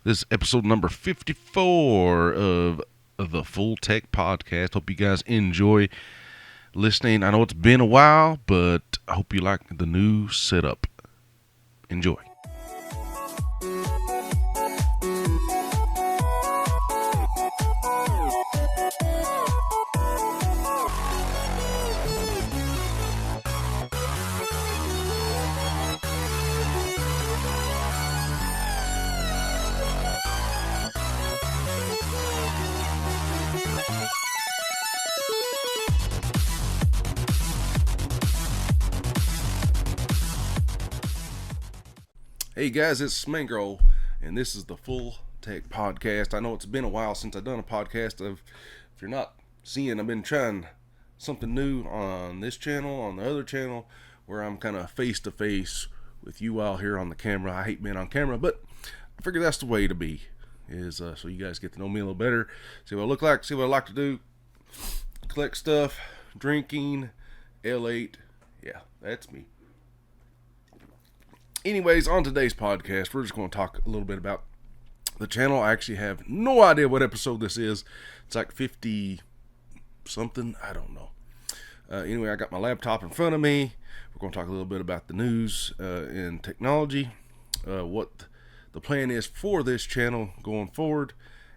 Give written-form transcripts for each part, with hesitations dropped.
This is episode number 54 of the Full Tech Podcast. Hope you guys enjoy listening. I know it's been a while, but I hope you like the new setup. Enjoy. Hey guys, it's Smango, and this is the Full Tech Podcast. I know it's been a while since I've done a podcast. If you're not seeing, I've been trying something new on this channel, on the other channel, where I'm kind of face to face with you all here on the camera. I hate being on camera, but I figure that's the way to be, is so you guys get to know me a little better, see what I look like, see what I like to do, collect stuff, drinking, L8, yeah, that's me. Anyways, on today's podcast, we're just going to talk a little bit about the channel. I actually have no idea what episode this is. It's like 50 something. I don't know. Anyway, I got my laptop in front of me. We're going to talk a little bit about the news in technology, what the plan is for this channel going forward.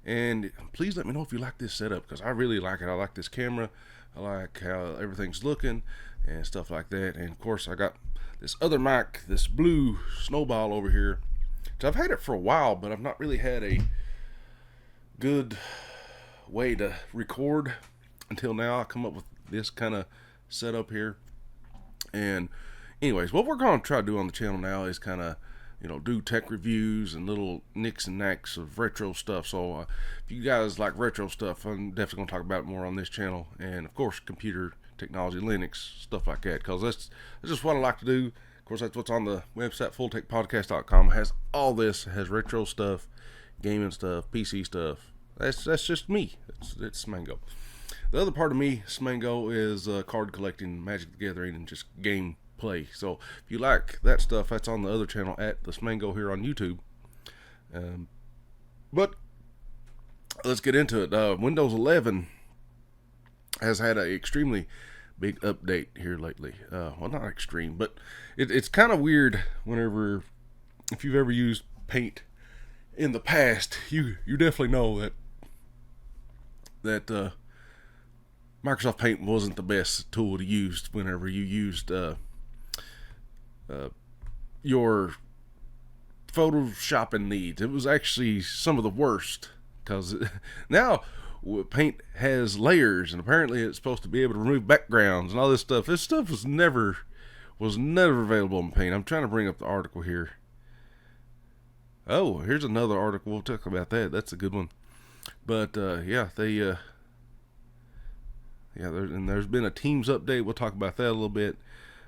And please let me know if you like this setup, because I really like it. I like this camera. I like how everything's looking and stuff like that. And of course, I got this other mic, this blue Snowball over here. So I've had it for a while, but I've not really had a good way to record until now. I come up with this kind of setup here. And anyways, what we're going to try to do on the channel now is kind of, do tech reviews and little nicks and knacks of retro stuff. So if you guys like retro stuff, I'm definitely going to talk about it more on this channel. And of course, computer technology, Linux, stuff like that, because that's just what I like to do. Of course, that's what's on the website, fulltechpodcast.com. It has all this. It has retro stuff, gaming stuff, PC stuff. That's just me. It's Smango. The other part of me, Smango, is card collecting, Magic the Gathering, and just game play. So if you like that stuff, that's on the other channel at the Smango here on YouTube. But let's get into it. Windows 11 has had an extremely big update here lately. Well, not extreme, but it's kind of weird whenever, if you've ever used Paint in the past, you definitely know that Microsoft Paint wasn't the best tool to use whenever you used your photoshopping needs. It was actually some of the worst, because now Paint has layers, and apparently it's supposed to be able to remove backgrounds and all this stuff. This stuff was never available in Paint. I'm trying to bring up the article here. Oh, here's another article. We'll talk about that. That's a good one. But there's been a Teams update. We'll talk about that a little bit.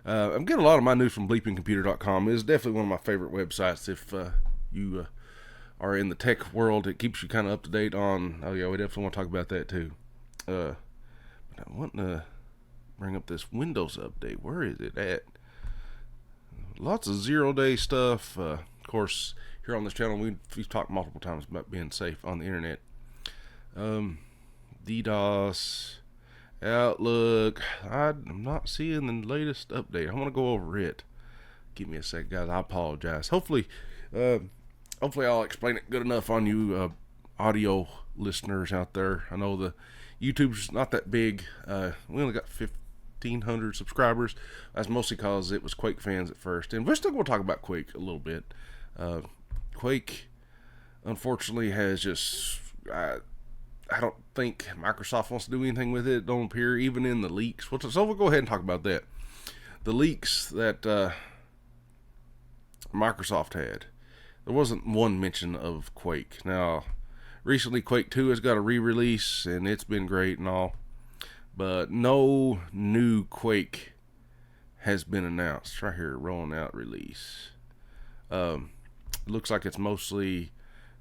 I'm getting a lot of my news from bleepingcomputer.com. It's definitely one of my favorite websites. If you are in the tech world, it keeps you kind of up to date on. Oh yeah, we definitely want to talk about that too. But I want to bring up this Windows update. Where is it at? Lots of 0-day stuff. Of course, here on this channel, we've talked multiple times about being safe on the internet. DDoS, Outlook. I'm not seeing the latest update. I want to go over it. Give me a sec, guys. I apologize. Hopefully I'll explain it good enough on you audio listeners out there. I know the YouTube's not that big. We only got 1,500 subscribers. That's mostly because it was Quake fans at first. And we're still going to talk about Quake a little bit. Quake, unfortunately, has just... I don't think Microsoft wants to do anything with it. It don't appear, even in the leaks. So we'll go ahead and talk about that. The leaks that Microsoft had. There wasn't one mention of Quake. Now, recently Quake 2 has got a re-release, and it's been great and all. But no new Quake has been announced. Right here, rolling out release. Looks like it's mostly,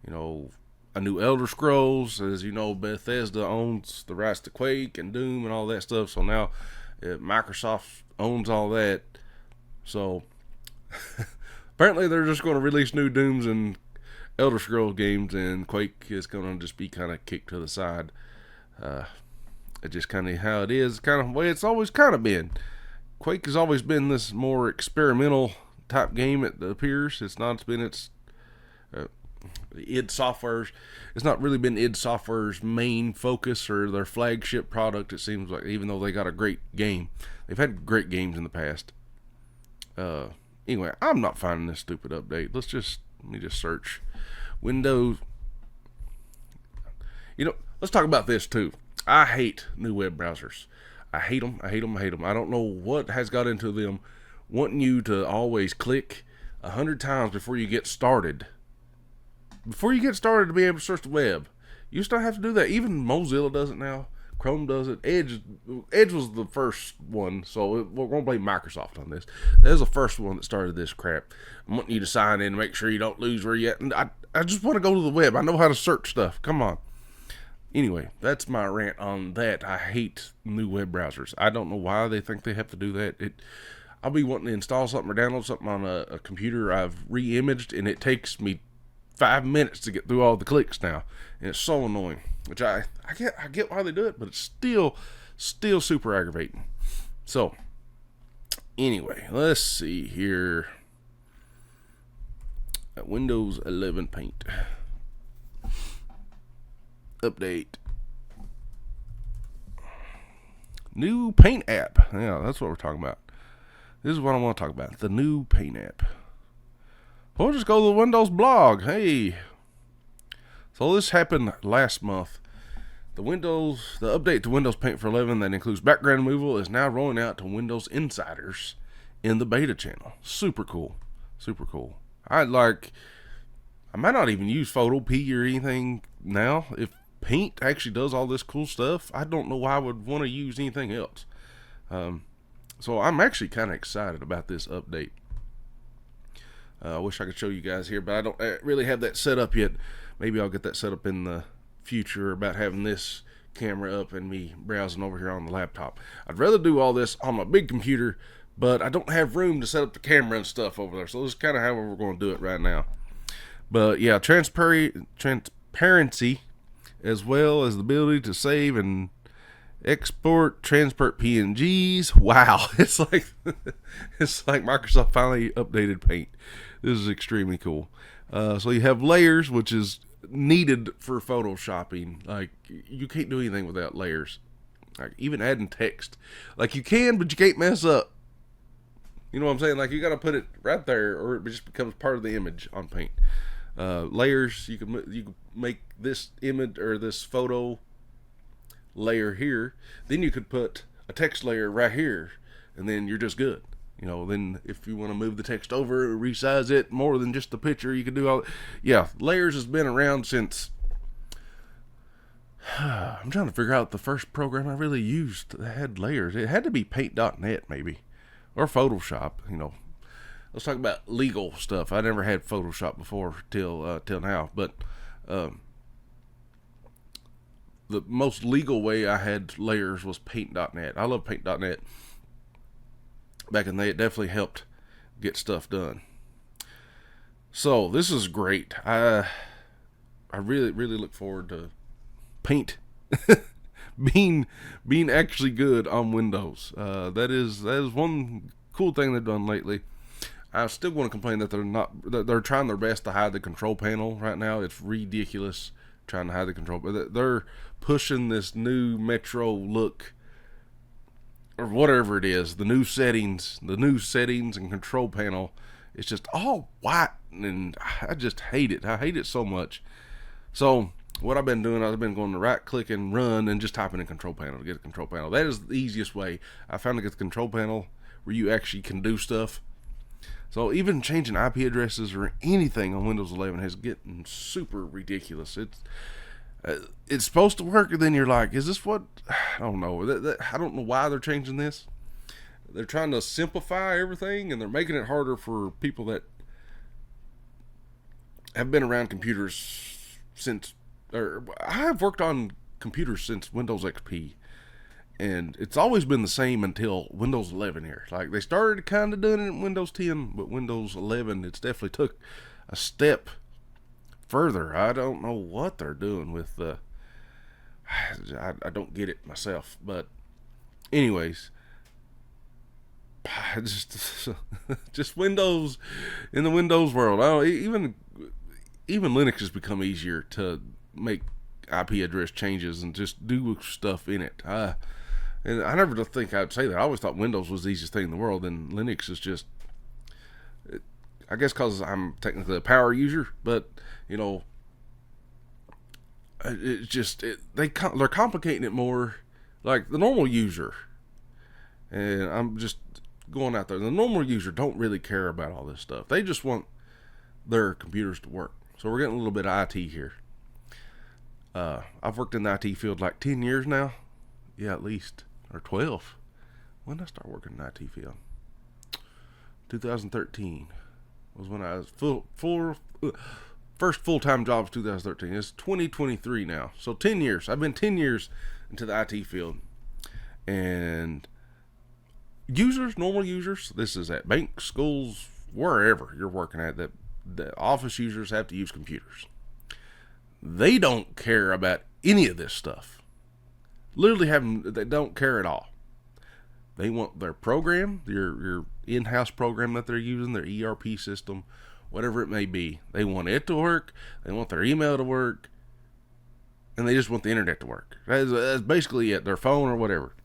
a new Elder Scrolls. As you know, Bethesda owns the rights to Quake and Doom and all that stuff. So now Microsoft owns all that. So apparently they're just going to release new Dooms and Elder Scrolls games, and Quake is going to just be kind of kicked to the side. It's just kind of how it is, kind of the way it's always kind of been. Quake has always been this more experimental type game, it appears. It's not been id Software's. It's not really been id Software's main focus or their flagship product, it seems like, even though they got a great game. They've had great games in the past. Anyway, I'm not finding this stupid update. Let me just search Windows. Let's talk about this too. I hate new web browsers. I hate them. I don't know what has got into them wanting you to always click 100 times before you get started. Before you get started to be able to search the web. You used to have to do that. Even Mozilla does it now. Chrome does it. Edge was the first one, so we're going to blame Microsoft on this. That was the first one that started this crap. I want you to sign in and make sure you don't lose where you're at. I just want to go to the web. I know how to search stuff. Come on. Anyway, that's my rant on that. I hate new web browsers. I don't know why they think they have to do that. I'll be wanting to install something or download something on a computer I've re-imaged, and it takes me 5 minutes to get through all the clicks now, and it's so annoying. Which I get why they do it, but it's still super aggravating. So anyway, let's see here. Windows 11 Paint update. New Paint app. Yeah, that's what we're talking about. This is what I want to talk about. The new Paint app. We'll just go to the Windows blog. Hey. So this happened last month. The update to Windows Paint for 11 that includes background removal is now rolling out to Windows Insiders in the beta channel. Super cool. Super cool. I might not even use Photo P or anything now. If Paint actually does all this cool stuff, I don't know why I would want to use anything else. So I'm actually kind of excited about this update. I wish I could show you guys here, but I don't really have that set up yet. Maybe I'll get that set up in the future about having this camera up and me browsing over here on the laptop. I'd rather do all this on my big computer, but I don't have room to set up the camera and stuff over there. So this is kind of how we're going to do it right now. But yeah, transparency, as well as the ability to save and export transport PNGs. Wow, it's like Microsoft finally updated Paint. This is extremely cool. So you have layers, which is needed for photoshopping. Like, you can't do anything without layers. Like, even adding text, like, you can, but you can't mess up. You know what I'm saying? Like, you got to put it right there, or it just becomes part of the image on Paint. Layers, you can make this image or this photo layer here, then you could put a text layer right here, and then you're just good. Then if you want to move the text over, resize it more than just the picture, you can do all. Yeah, layers has been around since. I'm trying to figure out the first program I really used that had layers. It had to be Paint.net maybe, or Photoshop. Let's talk about legal stuff. I never had Photoshop before till now, but the most legal way I had layers was Paint.net. I love Paint.net. Back in the day, it definitely helped get stuff done. So this is great. I really look forward to Paint being actually good on Windows. That is one cool thing they've done lately. I still want to complain that they're trying their best to hide the control panel right now. It's ridiculous trying to hide the control, but they're pushing this new Metro look, or whatever it is, the new settings and control panel. It's just all white, and I just hate it. I hate it so much. So what I've been doing, I've been going to right click and run and just typing in control panel to get a control panel. That is the easiest way I found to get the control panel where you actually can do stuff. So even changing IP addresses or anything on Windows 11 has getting super ridiculous. It's supposed to work, and then you're like, is this what? I don't know. I don't know why they're changing this. They're trying to simplify everything, and they're making it harder for people that have been around computers since, or I have worked on computers since Windows XP. And it's always been the same until Windows 11 here. Like, they started kind of doing it in Windows 10, but Windows 11, it's definitely took a step further. I don't know what they're doing with the. I don't get it myself, but anyways, just Windows in the Windows world. I don't, even Linux has become easier to make IP address changes and just do stuff in it. And I never think I'd say that. I always thought Windows was the easiest thing in the world, and Linux is just. I guess because I'm technically a power user, but it's just they're complicating it more, like the normal user. And I'm just going out there. The normal user don't really care about all this stuff. They just want their computers to work. So we're getting a little bit of IT here. I've worked in the IT field like 10 years now. Yeah, at least. Or 12. When did I start working in the IT field? 2013 was when I was first full-time job was 2013. It's 2023 now. So 10 years. I've been 10 years into the IT field. And users, normal users, this is at banks, schools, wherever you're working at, that the office users have to use computers. They don't care about any of this stuff. Literally they don't care at all. They want their program, your in-house program that they're using, their ERP system, whatever it may be. They want it to work. They want their email to work. And they just want the internet to work. That's basically it, their phone or whatever.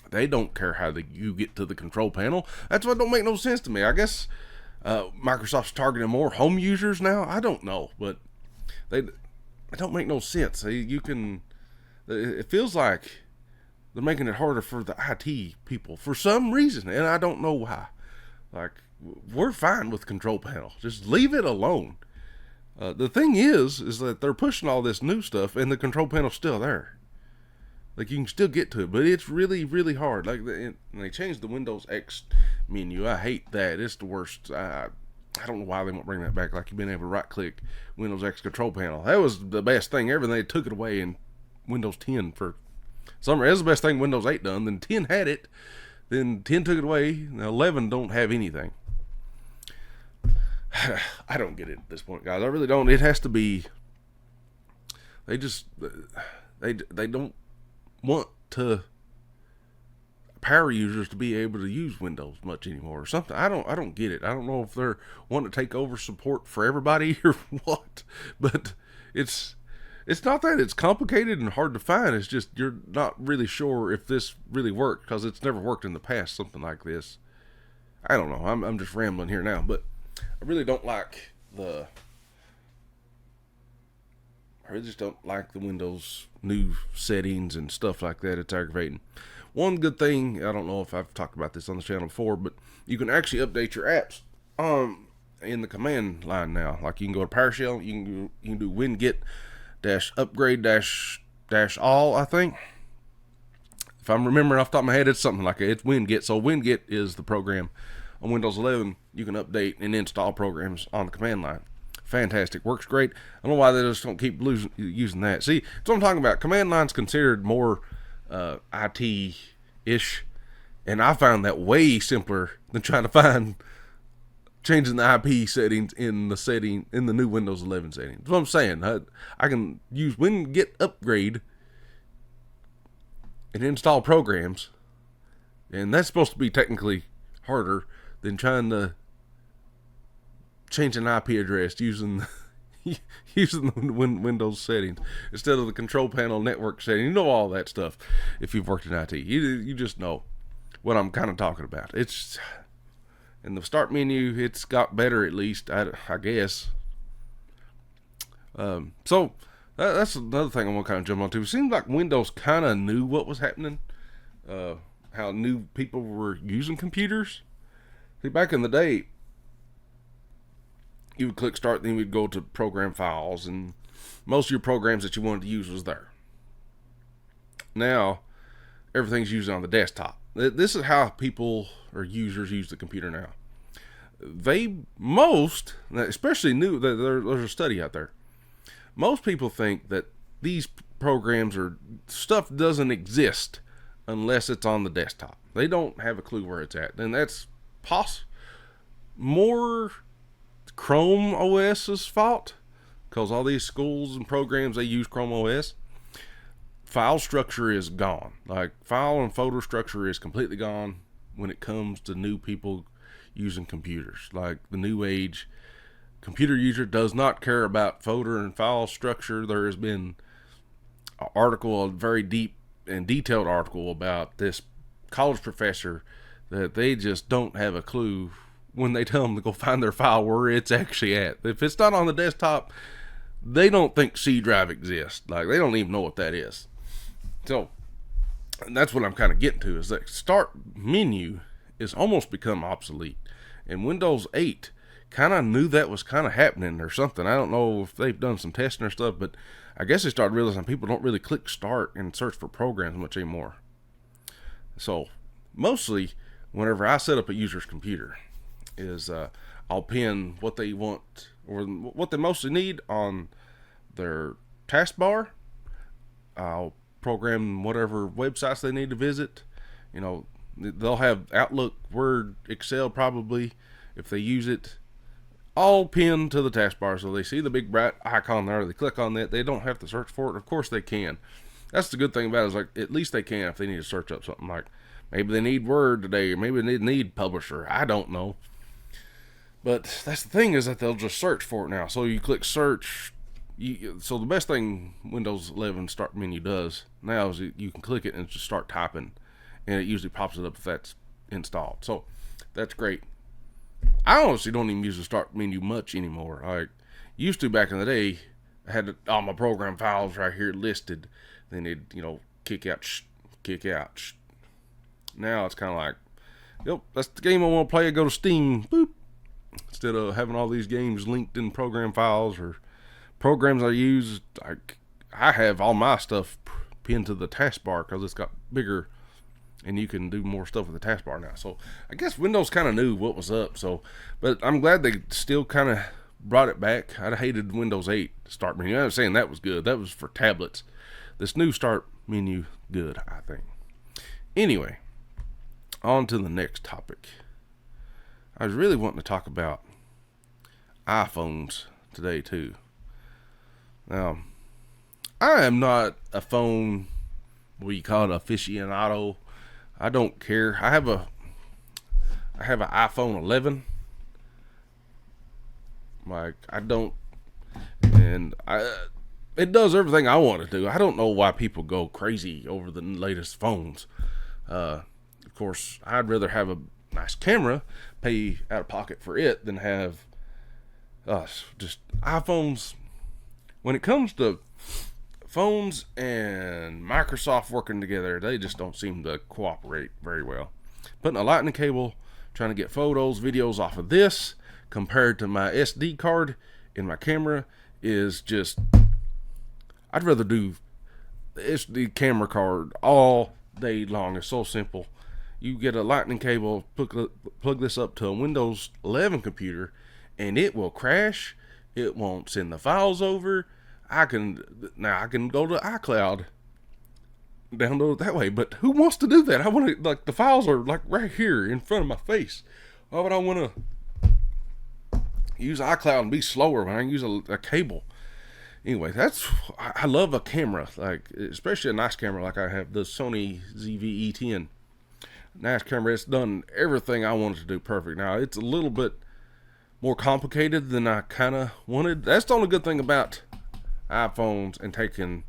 They don't care how you get to the control panel. That's what don't make no sense to me. I guess Microsoft's targeting more home users now. I don't know, but it don't make no sense. It feels like they're making it harder for the IT people for some reason, and I don't know why. Like, we're fine with control panel. Just leave it alone. The thing is that they're pushing all this new stuff, and the control panel's still there. Like, you can still get to it, but it's really, really hard. Like, they changed the Windows X menu. I hate that. It's the worst. I don't know why they won't bring that back. Like, you've been able to right-click Windows X control panel. That was the best thing ever. They took it away in Windows 10 for some reason. That's the best thing Windows 8 done. Then 10 had it. Then 10 took it away. Now 11 don't have anything. I don't get it at this point, guys. I really don't. It has to be. They don't want power users to be able to use Windows much anymore or something. I don't get it. I don't know if they're wanting to take over support for everybody or what. But it's not that it's complicated and hard to find. It's just you're not really sure if this really worked because it's never worked in the past, something like this. I don't know. I'm just rambling here now, but I really don't like I really just don't like the Windows new settings and stuff like that. It's aggravating. One good thing, I don't know if I've talked about this on the channel before, but you can actually update your apps in the command line now. Like, you can go to PowerShell, you can do winget -upgrade all, I think. If I'm remembering off the top of my head, it's something like it. It's winget. So winget is the program on Windows 11. You can update and install programs on the command line. Fantastic. Works great. I don't know why they just don't keep using that. See, that's what I'm talking about. Command line's considered more IT-ish, and I found that way simpler than trying to changing the IP settings in the new Windows 11 settings. That's what I'm saying. I can use winget upgrade and install programs, and that's supposed to be technically harder than trying to change an IP address using the Windows settings instead of the control panel network setting. You know all that stuff if you've worked in IT. You just know what I'm kind of talking about. It's in the start menu. It's got better, at least, I guess. So that's another thing I want to kind of jump onto. It seems like Windows kind of knew what was happening, how new people were using computers. See, back in the day, you would click start, then we'd go to program files, and most of your programs that you wanted to use was there. Now, everything's used on the desktop. This is how people or users use the computer now. Especially new, there's a study out there. Most people think that these programs or stuff doesn't exist unless it's on the desktop. They don't have a clue where it's at. And that's more Chrome OS's fault because all these schools and programs, they use Chrome OS. File structure is gone. Like, file and photo structure is completely gone when it comes to new people using computers. Like, the new age computer user does not care about photo and file structure. There has been an article, a very deep and detailed article about this college professor, that they just don't have a clue when they tell them to go find their file where it's actually at. If it's not on the desktop, they don't think C drive exists. Like, they don't even know what that is. So, and that's what I'm kind of getting to, is that start menu is almost become obsolete. And Windows 8 kind of knew that was kind of happening or something. I don't know if they've done some testing or stuff, but I guess they started realizing people don't really click start and search for programs much anymore. So, mostly, whenever I set up a user's computer, is I'll pin what they want or what they mostly need on their taskbar. I'll program whatever websites they need to visit. You know, they'll have Outlook, Word, Excel probably, if they use it, all pinned to the taskbar, so they see the big bright icon there. They click on that. They don't have to search for it. Of course they can. That's the good thing about it, is like, at least they can if they need to search up something. Like, maybe they need Word today, or maybe they need Publisher. I don't know. But that's the thing, is that they'll just search for it now. So you click search. So the best thing Windows 11 start menu does now is you can click it and just start typing, and it usually pops it up if that's installed. So that's great. I honestly don't even use the start menu much anymore. Like, used to back in the day, I had all my program files right here listed. Then it'd, kick out. Now it's kind of like, yep, that's the game I want to play. I go to Steam, boop. Instead of having all these games linked in program files or programs I use, I have all my stuff pinned to the taskbar because it's got bigger, and you can do more stuff with the taskbar now. So I guess Windows kind of knew what was up. So, but I'm glad they still kind of brought it back. I'd hated Windows 8 start menu. I'm saying that was good. That was for tablets. This new start menu, good, I think. Anyway, on to the next topic. I was really wanting to talk about iPhones today too. Now, I am not a phone, what you call it, aficionado. I don't care. I have an iPhone 11. Like, it does everything I want to do. I don't know why people go crazy over the latest phones. Of course, I'd rather have a nice camera, pay out of pocket for it, than have just iPhones. When it comes to phones and Microsoft working together, they just don't seem to cooperate very well. Putting a lightning cable, trying to get photos, videos off of this, compared to my SD card in my camera, is just, I'd rather do the SD camera card all day long. It's so simple. You get a lightning cable, plug this up to a Windows 11 computer, and it will crash. It won't send the files over. I can go to iCloud, download it that way. But who wants to do that? I want to, the files are right here in front of my face. Why would I want to use iCloud and be slower when I can use a cable? Anyway, I love a camera, especially a nice camera like I have the Sony ZV-E10. Nice camera. It's done everything I wanted to do perfect. Now, it's a little bit more complicated than I kind of wanted. That's the only good thing about iPhones and taking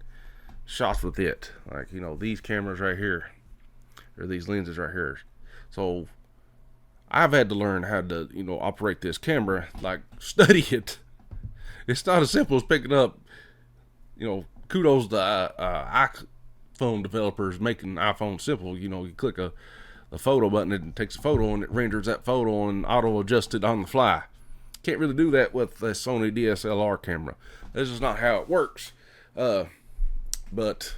shots with it. These cameras right here, or these lenses right here. So I've had to learn how to, operate this camera, study it. It's not as simple as picking up, kudos to iPhone developers making iPhone simple. You click a photo button, it takes a photo and it renders that photo and auto adjusts it on the fly. Can't really do that with the Sony DSLR camera. This is not how it works. But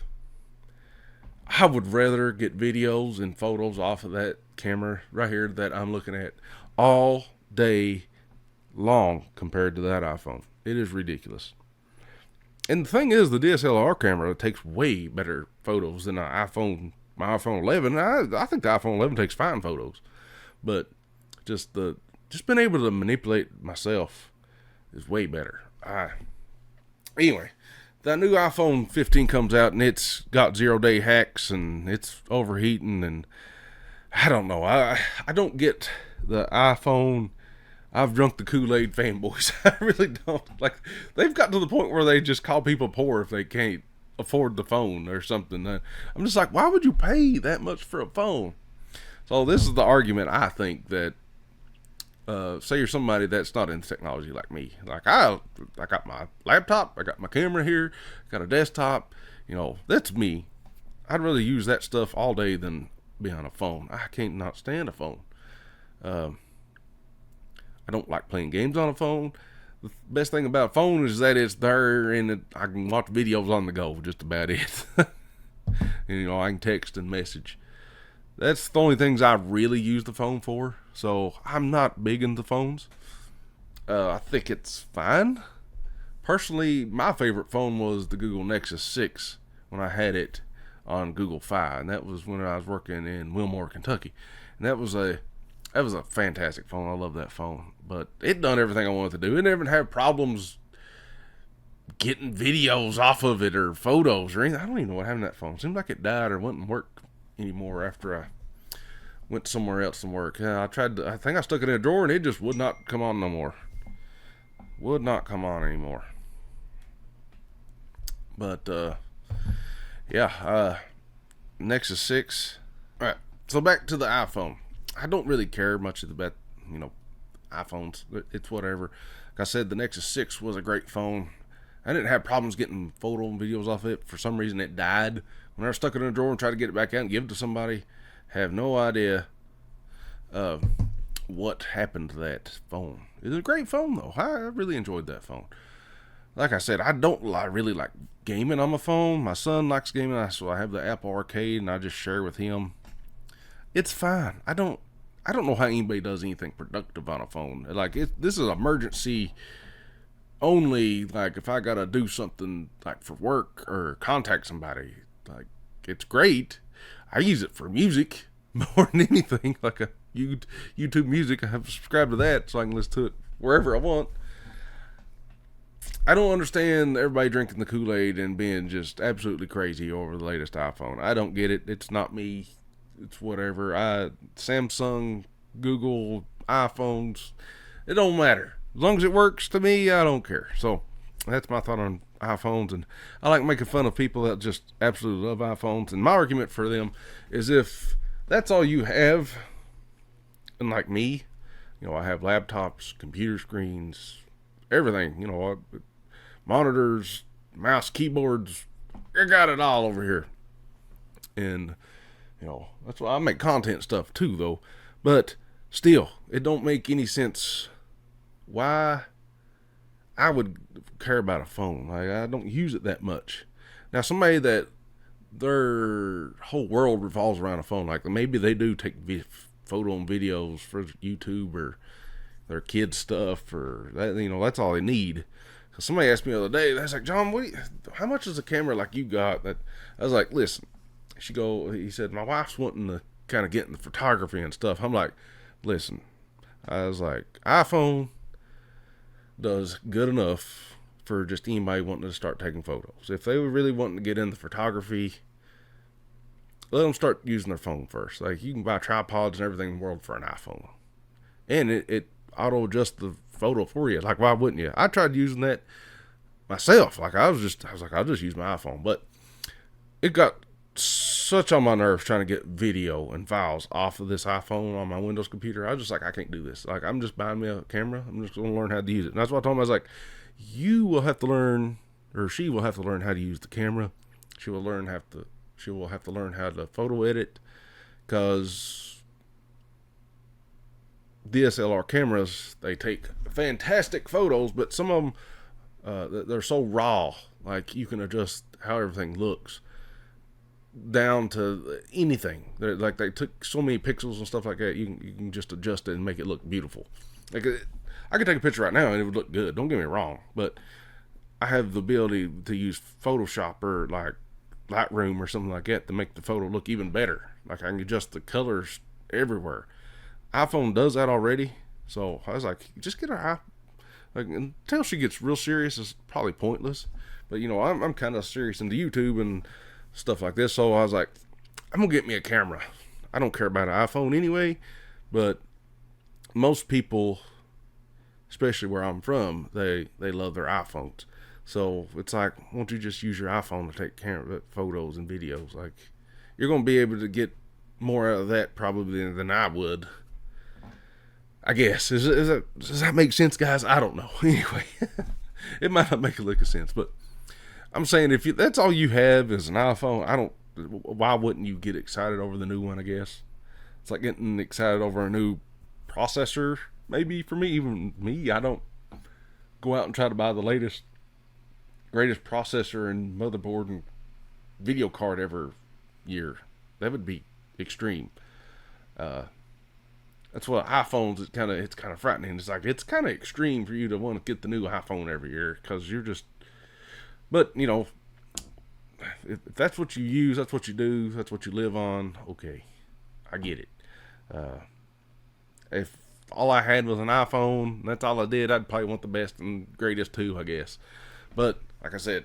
I would rather get videos and photos off of that camera right here that I'm looking at all day long compared to that iPhone. It is ridiculous. And the thing is, the DSLR camera takes way better photos than my iPhone 11. I think the iPhone 11 takes fine photos, but just being able to manipulate myself is way better. Anyway, the new iPhone 15 comes out and it's got 0-day hacks and it's overheating, and I don't know. I don't get the iPhone. I've drunk the Kool-Aid fanboys. I really don't. Like, they've got to the point where they just call people poor if they can't afford the phone or something. I'm just like, why would you pay that much for a phone? So this is the argument, I think, that say you're somebody that's not into technology like me. Like, I got my laptop, I got my camera here, got a desktop. That's me. I'd rather use that stuff all day than be on a phone. I can't not stand a phone. I don't like playing games on a phone. The best thing about a phone is that it's there and I can watch videos on the go. Just about it. And, I can text and message. That's the only things I really use the phone for. So I'm not big into phones. I think it's fine. Personally, my favorite phone was the Google Nexus 6 when I had it on Google Fi, and that was when I was working in Wilmore, Kentucky. And that was a fantastic phone. I love that phone. But it done everything I wanted to do. It never had problems getting videos off of it or photos or anything. I don't even know what happened to that phone. It seemed like it died or wouldn't work anymore after I went somewhere else and work. I think I stuck it in a drawer and it just would not come on no more. Would not come on anymore. But, Nexus 6. Alright, so back to the iPhone. I don't really care much about, iPhones. It's whatever. Like I said, the Nexus 6 was a great phone. I didn't have problems getting photo and videos off it. For some reason, it died. When I stuck it in a drawer and tried to get it back out and give it to somebody, have no idea what happened to that phone. It was a great phone, though. I really enjoyed that phone. Like I said, I don't really like gaming on my phone. My son likes gaming, so I have the Apple Arcade, and I just share with him. It's fine. I don't know how anybody does anything productive on a phone. Like, this is emergency only. Like, if I gotta do something like for work or contact somebody, like, it's great. I use it for music more than anything. Like a YouTube Music, I have to subscribe to that so I can listen to it wherever I want. I don't understand everybody drinking the Kool-Aid and being just absolutely crazy over the latest iPhone. I don't get it. It's not me. It's whatever. Samsung, Google, iPhones, it don't matter. As long as it works to me, I don't care. So that's my thought on iPhones. And I like making fun of people that just absolutely love iPhones. And my argument for them is, if that's all you have, and like me, I have laptops, computer screens, everything, monitors, mouse, keyboards, I got it all over here. And that's why I make content stuff too, though. But still, it don't make any sense why I would care about a phone. Like, I don't use it that much. Now, somebody that their whole world revolves around a phone, like maybe they do take photo and videos for YouTube or their kids' stuff, or that, that's all they need. Cause somebody asked me the other day, they was like, John, how much is a camera like you got? That I was like, listen. He said, my wife's wanting to kind of get in the photography and stuff. I'm like, listen, I was like, iPhone does good enough for just anybody wanting to start taking photos. If they were really wanting to get into photography, let them start using their phone first. Like, you can buy tripods and everything in the world for an iPhone. And it auto adjusts the photo for you. Like, why wouldn't you? I tried using that myself. Like, I was like, I'll just use my iPhone. But it got such on my nerves trying to get video and files off of this iPhone on my Windows computer. I was just like, I can't do this. Like, I'm just buying me a camera. I'm just going to learn how to use it. And that's what I told him. I was like, you will have to learn, or she will have to learn how to use the camera. She will have to learn how to photo edit, because DSLR cameras, they take fantastic photos, but some of them, they're so raw. Like, you can adjust how everything looks down to anything. They took so many pixels and stuff like that. You can just adjust it and make it look beautiful. Like, I could take a picture right now and it would look good. Don't get me wrong, but I have the ability to use Photoshop or like Lightroom or something like that to make the photo look even better. Like, I can adjust the colors everywhere. iPhone does that already. So I was like, just get Like, until she gets real serious, it's probably pointless. But you know, I'm kind of serious into YouTube and stuff like this, so I was like, I'm gonna get me a camera. I don't care about an iPhone anyway, but most people, especially where I'm from, they love their iPhones. So it's like, why don't you just use your iPhone to take camera photos and videos? Like, you're gonna be able to get more out of that probably than I would. I guess. Does that make sense, guys? I don't know. Anyway, it might not make a lick of sense, but I'm saying if that's all you have is an iPhone, why wouldn't you get excited over the new one, I guess? It's like getting excited over a new processor, maybe for me. Even me, I don't go out and try to buy the greatest processor and motherboard and video card every year. That would be extreme. That's what iPhones. It's kind of frightening. It's like it's kind of extreme for you to want to get the new iPhone every year because you're just. But you know, if that's what you use, that's what you do, that's what you live on. Okay, I get it. If all I had was an iPhone, that's all I did, I'd probably want the best and greatest too, I guess. But like I said,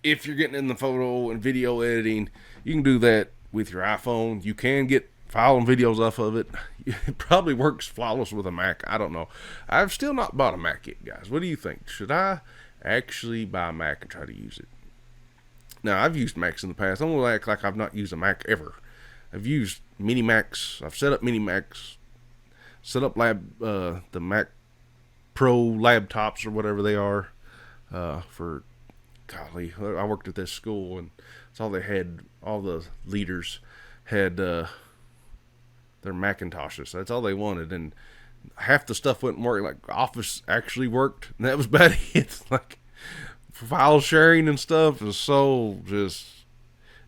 if you're getting in the photo and video editing, you can do that with your iPhone. You can get file and videos off of it. It probably works flawless with a Mac. I don't know. I've still not bought a Mac yet, guys. What do you think? Should I actually buy a Mac and try to use it? Now, I've used Macs in the past. I'm going to act like I've not used a Mac ever. I've used mini Macs. I've set up mini Macs. Set up the Mac Pro laptops or whatever they are. For, golly, I worked at this school and that's all they had. All the leaders had their Macintoshes. That's all they wanted. And half the stuff wouldn't work. Like Office actually worked. And that was about it. It's like file sharing and stuff is so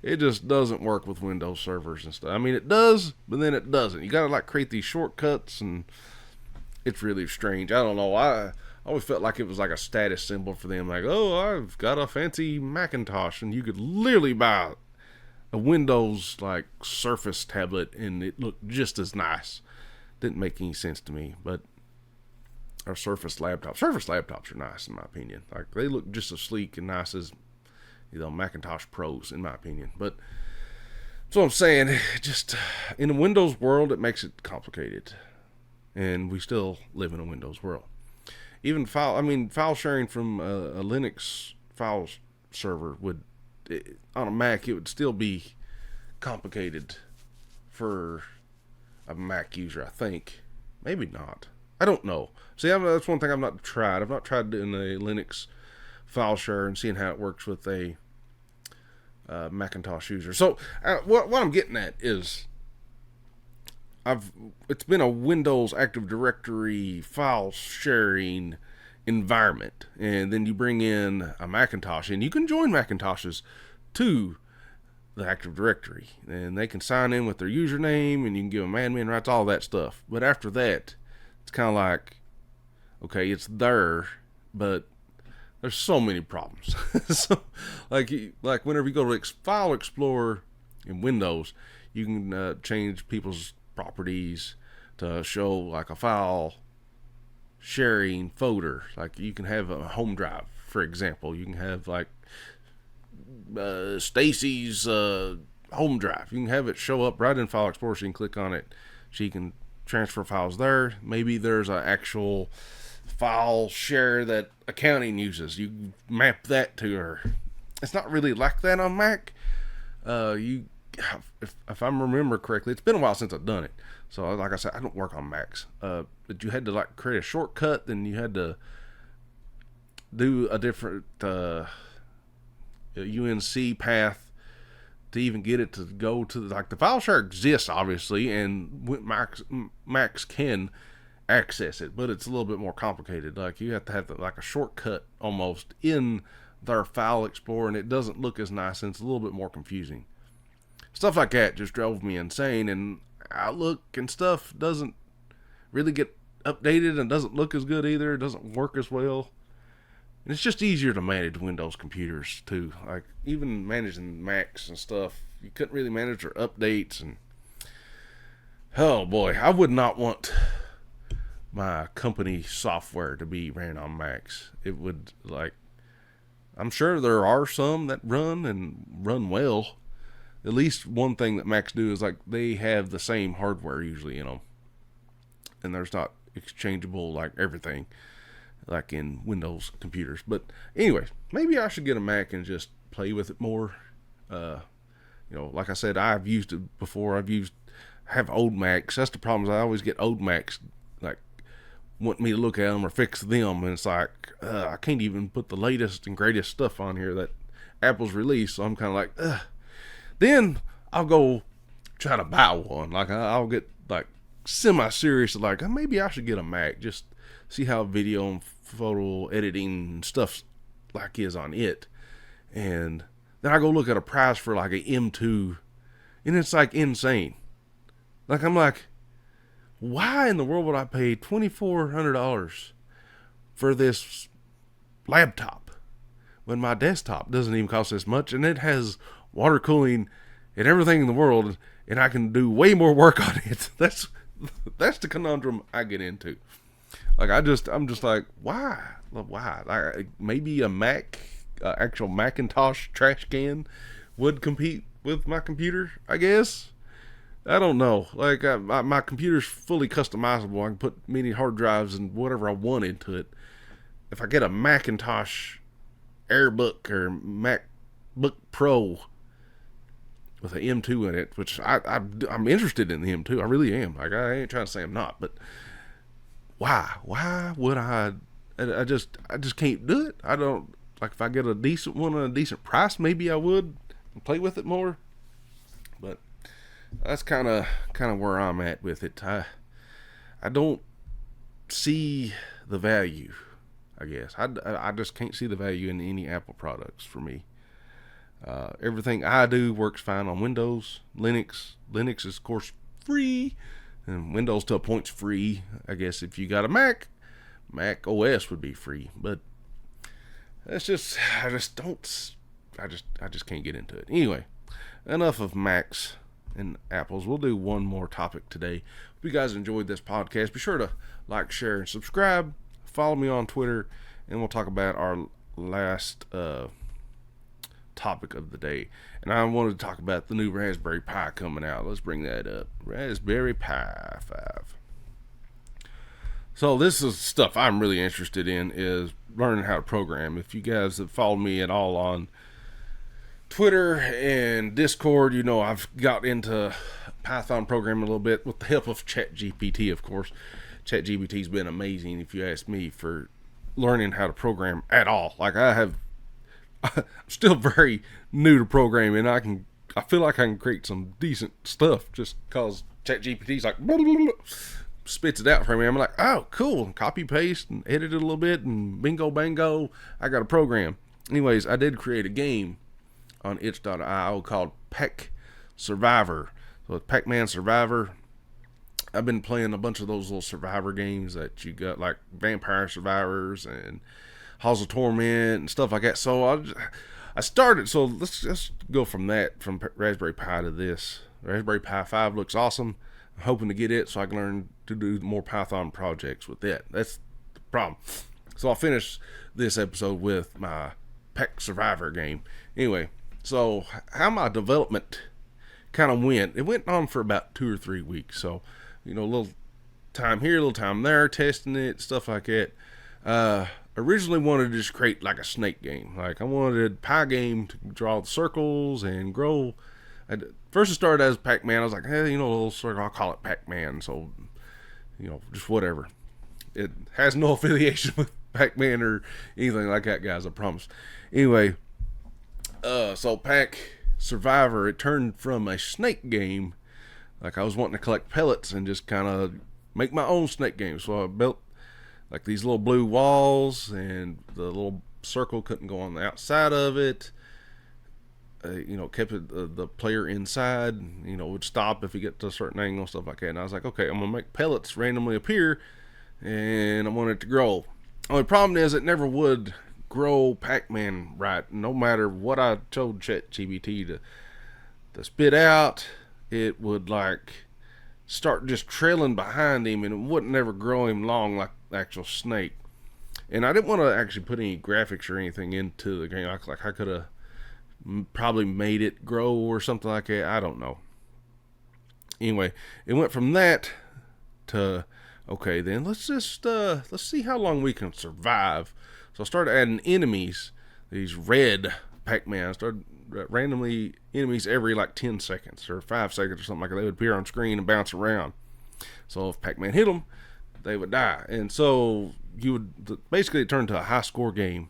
it just doesn't work with Windows servers and stuff. I mean, it does, but then it doesn't. You gotta like create these shortcuts, and it's really strange. I don't know. I always felt like it was like a status symbol for them. Like, oh, I've got a fancy Macintosh, and you could literally buy a Windows like Surface tablet, and it looked just as nice. Didn't make any sense to me, but our Surface laptops are nice in my opinion. Like they look just as sleek and nice as Macintosh Pros in my opinion. But that's what I'm saying. Just in a Windows world, it makes it complicated, and we still live in a Windows world. Even file sharing from a Linux file server on a Mac, it would still be complicated for a Mac user. I think maybe not. I don't know. See, that's one thing I've not tried. I've not tried doing a Linux file share and seeing how it works with a Macintosh user. So what I'm getting at is it's been a Windows Active Directory file sharing environment, and then you bring in a Macintosh, and you can join Macintoshes to the Active Directory, and they can sign in with their username, and you can give them admin rights, all that stuff. But after that, it's kind of like, okay, it's there, but there's so many problems. So, like whenever you go to File Explorer in Windows, you can change people's properties to show like a file sharing folder. Like you can have a home drive, for example. You can have like Stacy's home drive. You can have it show up right in File Explorer, so you can click on it. She can transfer files there. Maybe there's an actual file share that accounting uses. You map that to her. It's not really like that on Mac. If I remember correctly, it's been a while since I've done it. So like I said, I don't work on Macs. But you had to like create a shortcut, then you had to do a different UNC path to even get it to go to like the file share exists obviously, and Macs can access it, but it's a little bit more complicated. Like you have to have like a shortcut almost in their File Explorer, and it doesn't look as nice, and it's a little bit more confusing. Stuff like that just drove me insane, and Outlook and stuff doesn't really get updated and doesn't look as good either. It doesn't work as well. And it's just easier to manage Windows computers too. Like even managing Macs and stuff, you couldn't really manage their updates, and oh boy, I would not want my company software to be ran on Macs. It would, like, I'm sure there are some that run and run well. At least one thing that Macs do is, like, they have the same hardware usually, and there's not exchangeable like everything like in Windows computers. But anyway, maybe I should get a Mac and just play with it more. Like I said, I've used it before. I have old Macs. That's the problem, is I always get old Macs like want me to look at them or fix them, and it's like I can't even put the latest and greatest stuff on here that Apple's released. So I'm kind of like, ugh. Then I'll go try to buy one. Like I'll get like semi-serious, like maybe I should get a Mac, just see how video and photo editing and stuff like is on it. And then I go look at a price for like a M2, and it's like insane. Like I'm like, why in the world would I pay $2,400 for this laptop when my desktop doesn't even cost this much, and it has water cooling and everything in the world, and I can do way more work on it? That's the conundrum I get into. Like I'm just like, why? Like, maybe a Mac, actual Macintosh trash can would compete with my computer, I guess. I don't know. Like my computer's fully customizable. I can put many hard drives and whatever I want into it. If I get a Macintosh AirBook or MacBook Pro with an M2 in it, which I'm interested in the M2. I really am. Like I ain't trying to say I'm not, but why would I just can't do it. I don't, like, if I get a decent one at a decent price, maybe I would play with it more. But that's kind of where I'm at with it. I don't see the value, I guess. I just can't see the value in any Apple products for me. Everything I do works fine on Windows. Linux is, of course, free, and Windows to a point's free. I guess if you got a Mac OS would be free, but that's just, I just can't get into it. Anyway, enough of Macs and Apples. We'll do one more topic today. If you guys enjoyed this podcast, be sure to like, share, and subscribe. Follow me on Twitter, and we'll talk about our last topic of the day. And I wanted to talk about the new Raspberry Pi coming out. Let's bring that up. Raspberry Pi 5. So this is stuff I'm really interested in, is learning how to program. If you guys have followed me at all on Twitter and Discord, you know I've got into Python programming a little bit with the help of ChatGPT, of course. ChatGPT's been amazing, if you ask me, for learning how to program at all. Like I'm still very new to programming. I feel like I can create some decent stuff just because ChatGPT's like blah, blah, blah, spits it out for me. I'm like, oh, cool. Copy paste and edit it a little bit, and bingo bango, I got a program. Anyways, I did create a game on itch.io called Pac Survivor. So it's Pac-Man Survivor. I've been playing a bunch of those little survivor games that you got, like Vampire Survivors and Halls of Torment and stuff like that. So I started, so let's go from that, from Raspberry Pi to this. Raspberry Pi 5 looks awesome. I'm hoping to get it so I can learn to do more Python projects with that. That's the problem. So I'll finish this episode with my Pac Survivor game. Anyway, so how my development kind of went. It went on for about 2 or 3 weeks. So, a little time here, a little time there, testing it, stuff like that. Originally wanted to just create like a snake game. Like I wanted a pie game to draw the circles and grow. First it started as Pac-Man. I was like, hey, a little circle, I'll call it Pac-Man. So, just whatever. It has no affiliation with Pac-Man or anything like that, guys, I promise. Anyway, so Pac Survivor, it turned from a snake game. Like I was wanting to collect pellets and just kind of make my own snake game. So I built like these little blue walls, and the little circle couldn't go on the outside of it. Kept the player inside. Would stop if you get to a certain angle, stuff like that. And I was like, okay, I'm gonna make pellets randomly appear, and I want it to grow. Only problem is it never would grow Pac-Man right. No matter what I told ChatGPT to spit out, it would like start just trailing behind him, and it wouldn't ever grow him long like the actual snake. And I didn't want to actually put any graphics or anything into the game. Like I could have probably made it grow or something like that. I don't know. Anyway, it went from that to, okay, then let's see how long we can survive. So I started adding enemies, these red Pac-Man. I started randomly enemies every like 10 seconds or 5 seconds or something like that. They would appear on screen and bounce around. So if Pac-Man hit them, they would die. And so you would basically turn into a high score game.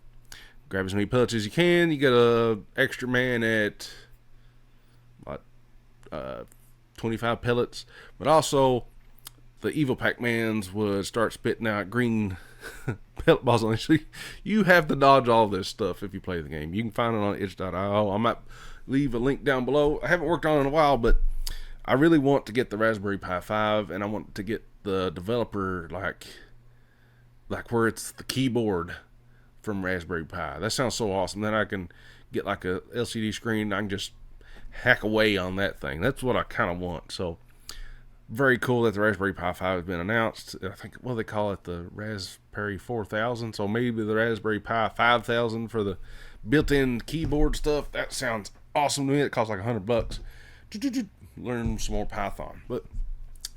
Grab as many pellets as you can. You get a extra man at what, 25 pellets, but also the evil Pac-Mans would start spitting out green pellet balls on you. You have to dodge all this stuff if you play the game. You can find it on itch.io. I might leave a link down below. I haven't worked on it in a while, but I really want to get the Raspberry Pi 5, and I want to get the developer like where it's the keyboard from Raspberry Pi. That sounds so awesome. Then I can get like a LCD screen and I can just hack away on that thing. That's what I kind of want. So very cool that the Raspberry Pi 5 has been announced. I think, what do they call it, the Raspberry 4000. So maybe the Raspberry Pi 5000 for the built-in keyboard stuff. That sounds awesome to me. It costs like $100. Learn some more Python. But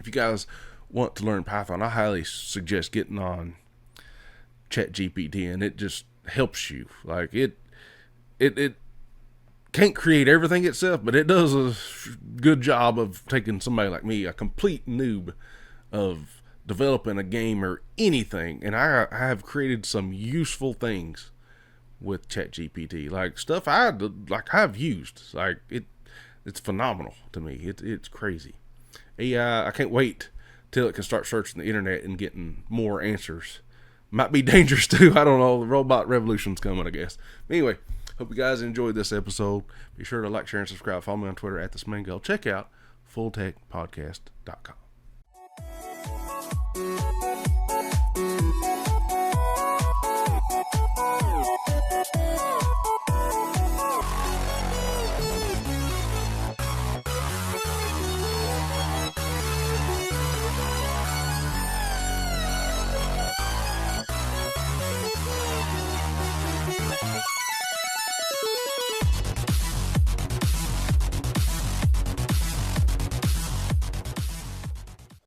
if you guys want to learn Python, I highly suggest getting on ChatGPT, and it just helps you. Like it can't create everything itself, but it does a good job of taking somebody like me, a complete noob, of developing a game or anything, and I have created some useful things with ChatGPT, like stuff I've used. Like it's phenomenal to me. It's crazy. AI, I can't wait till it can start searching the internet and getting more answers. Might be dangerous too. I don't know. The robot revolution's coming, I guess. But anyway, hope you guys enjoyed this episode. Be sure to like, share, and subscribe. Follow me on Twitter at @thesmango. Check out fulltechpodcast.com.